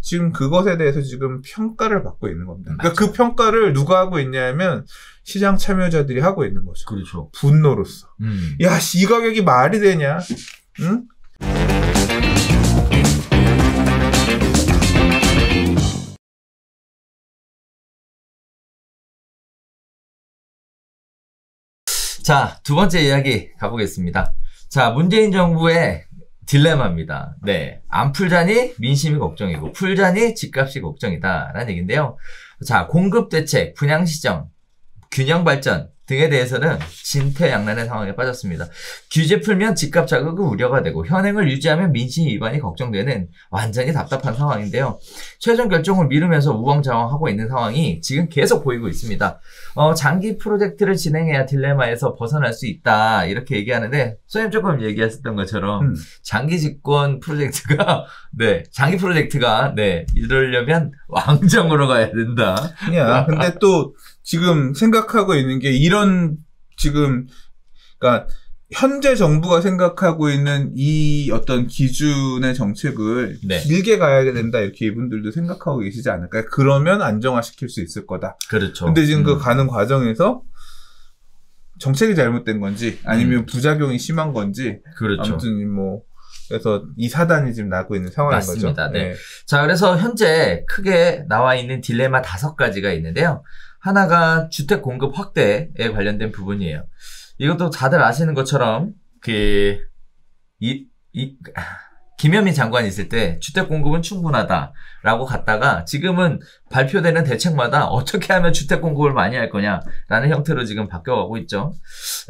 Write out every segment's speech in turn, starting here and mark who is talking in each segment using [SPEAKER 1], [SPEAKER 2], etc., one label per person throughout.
[SPEAKER 1] 지금 그것에 대해서 지금 평가를 받고 있는 겁니다. 그러니까 그 평가를 누가 하고 있냐면 시장 참여자들이 하고 있는 거죠.
[SPEAKER 2] 그렇죠.
[SPEAKER 1] 분노로서. 야, 이 가격이 말이 되냐? 응?
[SPEAKER 2] 자, 두 번째 이야기 가보겠습니다. 자, 문재인 정부의 딜레마입니다. 네. 안 풀자니 민심이 걱정이고, 풀자니 집값이 걱정이다. 라는 얘기인데요. 자, 공급 대책, 분양시정, 균형 발전 등에 대해서는 진퇴양난의 상황에 빠졌습니다. 규제 풀면 집값 자극은 우려가 되고 현행을 유지하면 민심 위반이 걱정되는 완전히 답답한 상황인데요. 최종 결정을 미루면서 우왕좌왕하고 있는 상황이 지금 계속 보이고 있습니다. 장기 프로젝트를 진행해야 딜레마에서 벗어날 수 있다 이렇게 얘기하는데 선생님 조금 얘기하셨던 것처럼 장기 집권 프로젝트가 장기 프로젝트가 이러려면 왕정으로 가야 된다.
[SPEAKER 1] 야, 근데 또 지금 생각하고 있는 게 그러니까 현재 정부가 생각하고 있는 이 어떤 기준의 정책을 길게 가야 된다 이렇게 이분들도 생각하고 계시지 않을까요? 그러면 안정화시킬 수 있을 거다.
[SPEAKER 2] 그렇죠.
[SPEAKER 1] 근데 지금 그 가는 과정에서 정책이 잘못된 건지 아니면 부작용이 심한 건지
[SPEAKER 2] 그렇죠.
[SPEAKER 1] 아무튼 그래서 이 사단이 지금 나고 있는 상황인
[SPEAKER 2] 맞습니다.
[SPEAKER 1] 거죠.
[SPEAKER 2] 네. 자, 그래서 현재 크게 나와 있는 딜레마 5가지가 있는데요. 하나가 주택 공급 확대에 관련된 부분이에요. 이것도 다들 아시는 것처럼 김현미 장관이 있을 때 주택 공급은 충분하다라고 갔다가 지금은 발표되는 대책마다 어떻게 하면 주택 공급을 많이 할 거냐라는 형태로 지금 바뀌어가고 있죠.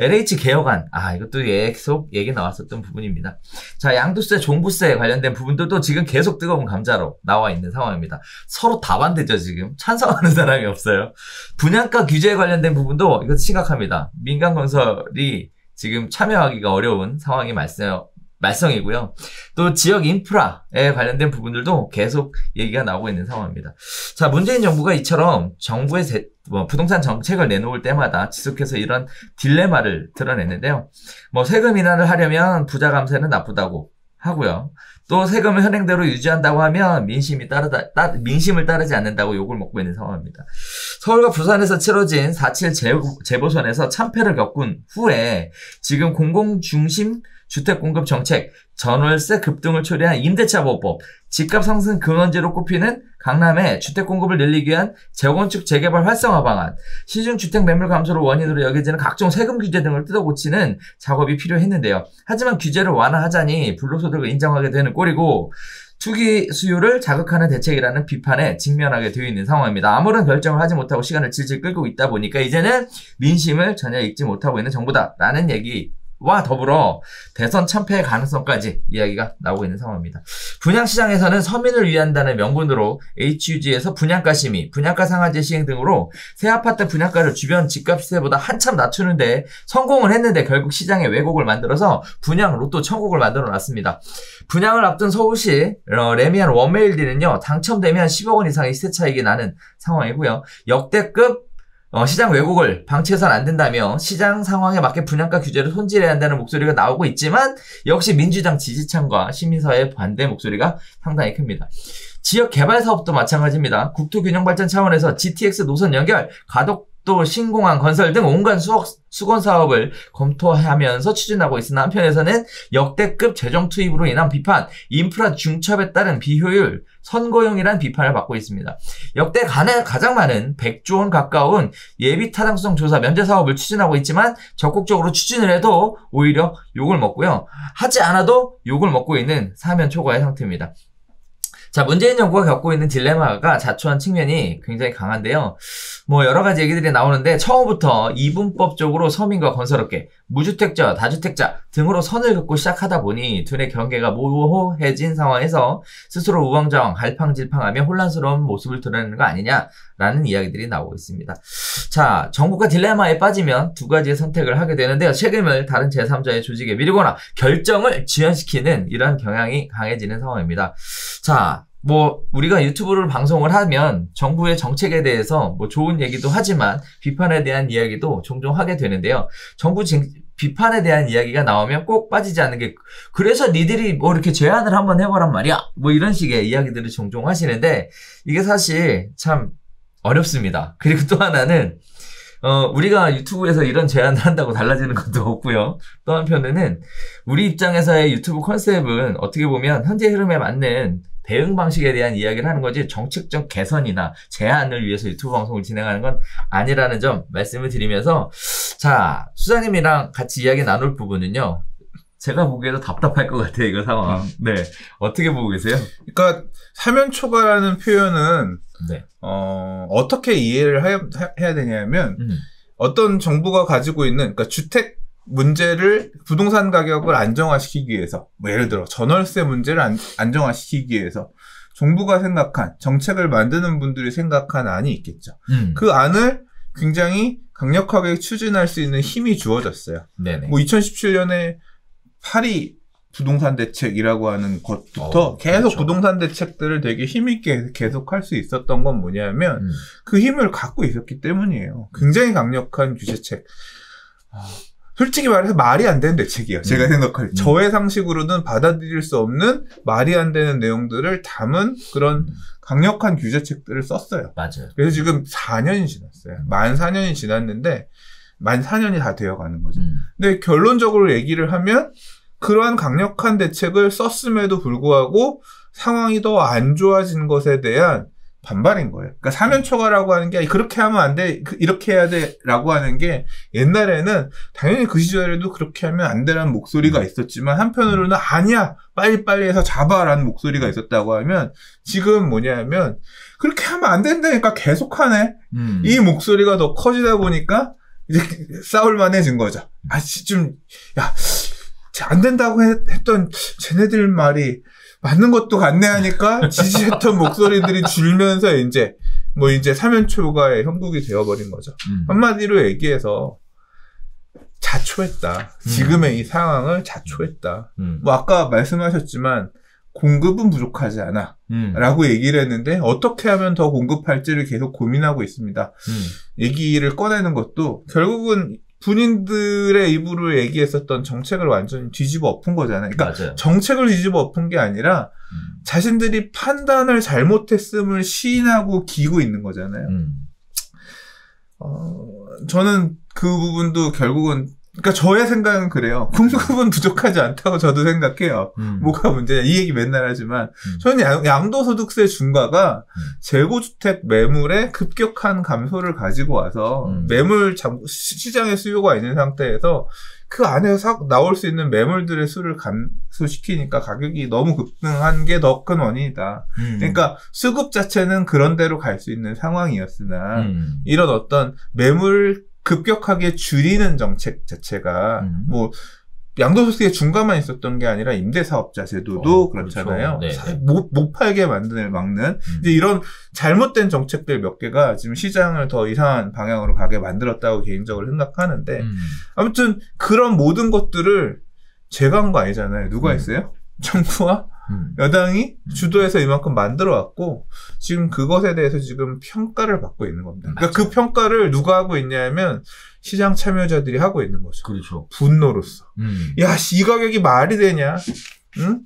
[SPEAKER 2] LH 개혁안, 이것도 계속 얘기 나왔었던 부분입니다. 자, 양도세, 종부세 관련된 부분들도 지금 계속 뜨거운 감자로 나와 있는 상황입니다. 서로 다 반대죠, 지금. 찬성하는 사람이 없어요. 분양가 규제에 관련된 부분도 이것도 심각합니다. 민간 건설이 지금 참여하기가 어려운 상황이 말썽이고요. 또 지역 인프라에 관련된 부분들도 계속 얘기가 나오고 있는 상황입니다. 자, 문재인 정부가 이처럼 정부의 부동산 정책을 내놓을 때마다 지속해서 이런 딜레마를 드러냈는데요. 세금 인하를 하려면 부자 감세는 나쁘다고 하고요. 또 세금을 현행대로 유지한다고 하면 민심을 따르지 않는다고 욕을 먹고 있는 상황입니다. 서울과 부산에서 치러진 4.7 재보선에서 참패를 겪은 후에 지금 공공중심 주택공급 정책, 전월세 급등을 초래한 임대차 보호법, 집값 상승 근원지로 꼽히는 강남의 주택공급을 늘리기 위한 재건축 재개발 활성화 방안, 시중주택 매물 감소를 원인으로 여겨지는 각종 세금 규제 등을 뜯어고치는 작업이 필요했는데요. 하지만 규제를 완화하자니 불로소득을 인정하게 되는 꼴이고 투기 수요를 자극하는 대책이라는 비판에 직면하게 되어 있는 상황입니다. 아무런 결정을 하지 못하고 시간을 질질 끌고 있다 보니까 이제는 민심을 전혀 읽지 못하고 있는 정부다라는 얘기와 더불어 대선 참패의 가능성까지 이야기가 나오고 있는 상황입니다. 분양시장에서는 서민을 위한다는 명분으로 HUG에서 분양가 심의, 분양가 상한제 시행 등으로 새 아파트 분양가를 주변 집값 시세보다 한참 낮추는데 성공을 했는데 결국 시장에 왜곡을 만들어서 분양 로또 천국을 만들어 놨습니다. 분양을 앞둔 서울시 레미안 원메일리는요, 당첨되면 10억 원 이상의 시세 차익이 나는 상황이고요. 역대급 시장 왜곡을 방치해서는 안 된다며 시장 상황에 맞게 분양가 규제를 손질해야 한다는 목소리가 나오고 있지만 역시 민주당 지지층과 시민사회의 반대 목소리가 상당히 큽니다. 지역 개발 사업도 마찬가지입니다. 국토균형발전 차원에서 GTX 노선 연결, 가덕도 신공항 건설 등 온갖 수건 사업을 검토하면서 추진하고 있으나 한편에서는 역대급 재정 투입으로 인한 비판, 인프라 중첩에 따른 비효율, 선거용이란 비판을 받고 있습니다. 역대 가장 많은 100조 원 가까운 예비 타당성 조사 면제 사업을 추진하고 있지만 적극적으로 추진을 해도 오히려 욕을 먹고요. 하지 않아도 욕을 먹고 있는 사면 초과의 상태입니다. 자, 문재인 정부가 겪고 있는 딜레마가 자초한 측면이 굉장히 강한데요. 여러 가지 얘기들이 나오는데 처음부터 이분법적으로 서민과 건설업계, 무주택자, 다주택자 등으로 선을 긋고 시작하다 보니 둘의 경계가 모호해진 상황에서 스스로 우왕좌왕, 갈팡질팡하며 혼란스러운 모습을 드러내는 거 아니냐라는 이야기들이 나오고 있습니다. 자, 정부가 딜레마에 빠지면 두 가지의 선택을 하게 되는데요. 책임을 다른 제3자의 조직에 미루거나 결정을 지연시키는 이런 경향이 강해지는 상황입니다. 자, 우리가 유튜브를 방송을 하면 정부의 정책에 대해서 좋은 얘기도 하지만 비판에 대한 이야기도 종종 하게 되는데요. 정부 비판에 대한 이야기가 나오면 꼭 빠지지 않는 게, 그래서 니들이 뭐 이렇게 제안을 한번 해보란 말이야, 뭐 이런 식의 이야기들을 종종 하시는데, 이게 사실 참 어렵습니다. 그리고 또 하나는 우리가 유튜브에서 이런 제안을 한다고 달라지는 것도 없고요. 또 한편에는 우리 입장에서의 유튜브 컨셉은 어떻게 보면 현재 흐름에 맞는 대응 방식에 대한 이야기를 하는 거지, 정책적 개선이나 제안을 위해서 유튜브 방송을 진행하는 건 아니라는 점 말씀을 드리면서, 자, 수장님이랑 같이 이야기 나눌 부분은요, 제가 보기에도 답답할 것 같아요, 이거 상황. 네. 어떻게 보고 계세요?
[SPEAKER 1] 그러니까 사면 초과라는 표현은
[SPEAKER 2] 네.
[SPEAKER 1] 어떻게 이해를 해야 되냐면, 어떤 정부가 가지고 있는, 그러니까 주택 문제를, 부동산 가격을 안정화시키기 위해서, 뭐 예를 들어 전월세 문제를 안정화시키기 위해서 정부가 생각한, 정책을 만드는 분들이 생각한 안이 있겠죠. 그 안을 굉장히 강력하게 추진할 수 있는 힘이 주어졌어요.
[SPEAKER 2] 네네.
[SPEAKER 1] 뭐 2017년에 파리 부동산 대책이라고 하는 것부터 계속 그렇죠. 부동산 대책들을 되게 힘있게 계속할 수 있었던 건 뭐냐면 그 힘을 갖고 있었기 때문이에요. 굉장히 강력한 규제책. 솔직히 말해서 말이 안 되는 대책이에요. 제가 생각할 때. 저의 상식으로는 받아들일 수 없는, 말이 안 되는 내용들을 담은 그런 강력한 규제책들을 썼어요.
[SPEAKER 2] 맞아요.
[SPEAKER 1] 그래서 지금 4년이 지났어요. 만 4년이 지났는데 만 4년이 다 되어가는 거죠. 근데 결론적으로 얘기를 하면 그러한 강력한 대책을 썼음에도 불구하고 상황이 더 안 좋아진 것에 대한 반발인 거예요. 그러니까 사면 초과라고 하는 게 그렇게 하면 안 돼, 이렇게 해야 돼라고 하는 게 옛날에는 당연히 그 시절에도 그렇게 하면 안 되라는 목소리가 있었지만 한편으로는 아니야, 빨리빨리 해서 잡아라는 목소리가 있었다고 하면 지금 뭐냐면 그렇게 하면 안 된다니까 계속하네. 이 목소리가 더 커지다 보니까 이제 싸울만해진 거죠. 안 된다고 했던 쟤네들 말이 맞는 것도 같네 하니까 지지했던 목소리들이 줄면서 이제 사면 초과의 형국이 되어버린 거죠. 한마디로 얘기해서 자초했다. 지금의 이 상황을 자초했다. 뭐 아까 말씀하셨지만 공급은 부족하지 않아 라고 얘기를 했는데 어떻게 하면 더 공급할지를 계속 고민하고 있습니다. 얘기를 꺼내는 것도 결국은 군인들의 입으로 얘기했었던 정책을 완전히 뒤집어 엎은 거잖아요. 그러니까
[SPEAKER 2] 맞아요.
[SPEAKER 1] 정책을 뒤집어 엎은 게 아니라 자신들이 판단을 잘못했음을 시인하고 기고 있는 거잖아요. 저는 그 부분도 결국은, 그러니까 저의 생각은 그래요. 공급은 부족하지 않다고 저도 생각해요. 뭐가 문제냐 이 얘기 맨날 하지만 저는 양도소득세 중과가 재고주택 매물의 급격한 감소를 가지고 와서 매물 시장에 수요가 있는 상태에서 그 안에서 나올 수 있는 매물들의 수를 감소시키니까 가격이 너무 급등한 게 더 큰 원인이다. 그러니까 수급 자체는 그런 대로 갈 수 있는 상황이었으나 이런 어떤 매물 급격하게 줄이는 정책 자체가 뭐 양도소득세 중과만 있었던 게 아니라 임대사업자 제도도 그렇잖아요.
[SPEAKER 2] 그렇죠. 네.
[SPEAKER 1] 못 팔게 막는 이제 이런 잘못된 정책들 몇 개가 지금 시장을 더 이상한 방향으로 가게 만들었다고 개인적으로 생각하는데 아무튼 그런 모든 것들을 제가 한 거 아니잖아요. 누가 했어요? 정부와 여당이 주도해서 이만큼 만들어왔고 지금 그것에 대해서 지금 평가를 받고 있는 겁니다. 그러니까 그 평가를 누가 하고 있냐면 시장 참여자들이 하고 있는 거죠.
[SPEAKER 2] 그렇죠.
[SPEAKER 1] 분노로서. 야, 이 가격이 말이 되냐? 응?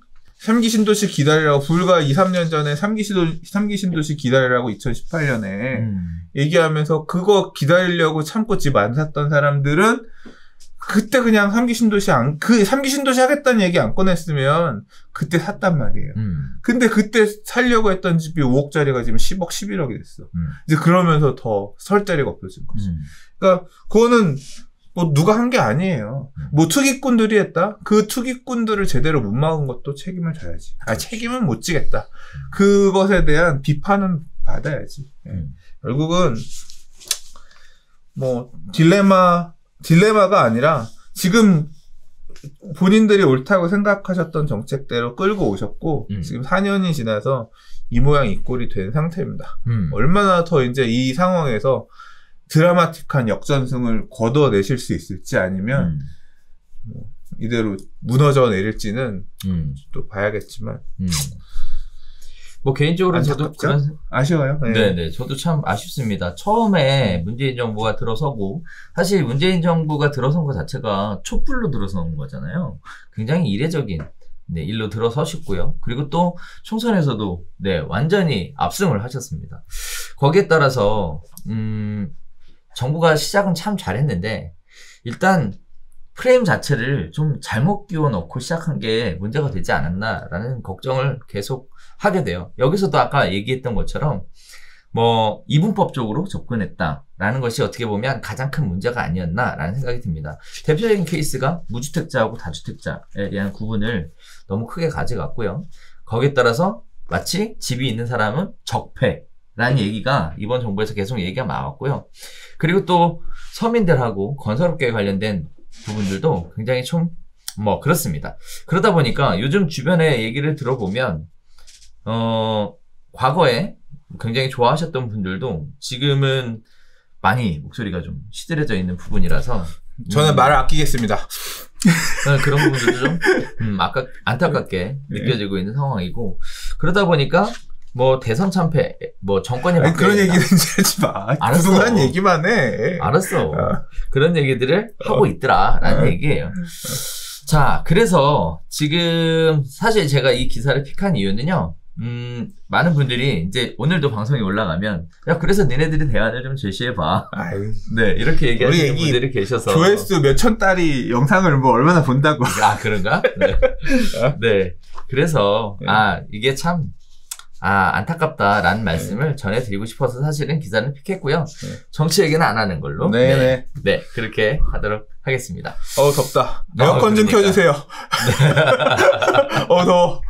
[SPEAKER 1] 3기 신도시 기다리라고 불과 2, 3년 전에 3기 신도시 기다리라고 2018년에 얘기하면서 그거 기다리려고 참고 집 안 샀던 사람들은 그때 그냥 3기 신도시 3기 신도시 하겠다는 얘기 안 꺼냈으면 그때 샀단 말이에요. 근데 그때 살려고 했던 집이 5억짜리가 지금 10억, 11억이 됐어. 이제 그러면서 더 설 자리가 없어진 거지. 그러니까 그거는 뭐 누가 한 게 아니에요. 뭐 투기꾼들이 했다? 그 투기꾼들을 제대로 못 막은 것도 책임을 져야지. 책임은 못 지겠다. 그것에 대한 비판은 받아야지. 결국은 뭐 딜레마가 아니라 지금 본인들이 옳다고 생각하셨던 정책대로 끌고 오셨고 지금 4년이 지나서 이 모양 이 꼴이 된 상태입니다. 얼마나 더 이제 이 상황에서 드라마틱한 역전승을 거둬내실 수 있을지 아니면 뭐 이대로 무너져 내릴지는 또 봐야겠지만
[SPEAKER 2] 뭐 개인적으로 저도 그런
[SPEAKER 1] 아쉬워요.
[SPEAKER 2] 네네, 저도 참 아쉽습니다. 처음에 문재인 정부가 들어서고 사실 문재인 정부가 들어선 것 자체가 촛불로 들어선 거잖아요. 굉장히 이례적인 네, 일로 들어서셨고요. 그리고 또 총선에서도 네, 완전히 압승을 하셨습니다. 거기에 따라서 정부가 시작은 참 잘했는데 일단 프레임 자체를 좀 잘못 끼워 넣고 시작한 게 문제가 되지 않았나라는 걱정을 계속 하게 돼요. 여기서도 아까 얘기했던 것처럼 뭐 이분법적으로 접근했다라는 것이 어떻게 보면 가장 큰 문제가 아니었나라는 생각이 듭니다. 대표적인 케이스가 무주택자하고 다주택자에 대한 구분을 너무 크게 가져갔고요. 거기에 따라서 마치 집이 있는 사람은 적폐라는 얘기가 이번 정부에서 계속 얘기가 나왔고요. 그리고 또 서민들하고 건설업계에 관련된 부분들도 굉장히 좀 뭐 그렇습니다. 그러다 보니까 요즘 주변에 얘기를 들어보면 과거에 굉장히 좋아하셨던 분들도 지금은 많이 목소리가 좀 시들해져 있는 부분이라서
[SPEAKER 1] 저는 말을 아끼겠습니다.
[SPEAKER 2] 그런 부분들도 좀 안타깝게 느껴지고 있는 상황이고 그러다 보니까 뭐 대선 참패, 뭐 정권이 바뀌었다.
[SPEAKER 1] 그런 얘기는 하지 마. 구수한 얘기만 해.
[SPEAKER 2] 알았어. 그런 얘기들을 하고 있더라라는 얘기예요. 자, 그래서 지금 사실 제가 이 기사를 픽한 이유는요. 많은 분들이 이제 오늘도 방송이 올라가면 야 그래서 니네들이 대안을 좀 제시해봐. 네 이렇게 얘기하시는 분들이 계셔서
[SPEAKER 1] 조회수 몇천 달이 영상을 뭐 얼마나 본다고.
[SPEAKER 2] 아 그런가? 네. 네. 그래서 이게 참 안타깝다라는 말씀을 전해드리고 싶어서 사실은 기사는 픽했고요. 정치 얘기는 안 하는 걸로. 네, 그렇게 하도록 하겠습니다.
[SPEAKER 1] 덥다. 에어컨 좀 켜주세요. 더워.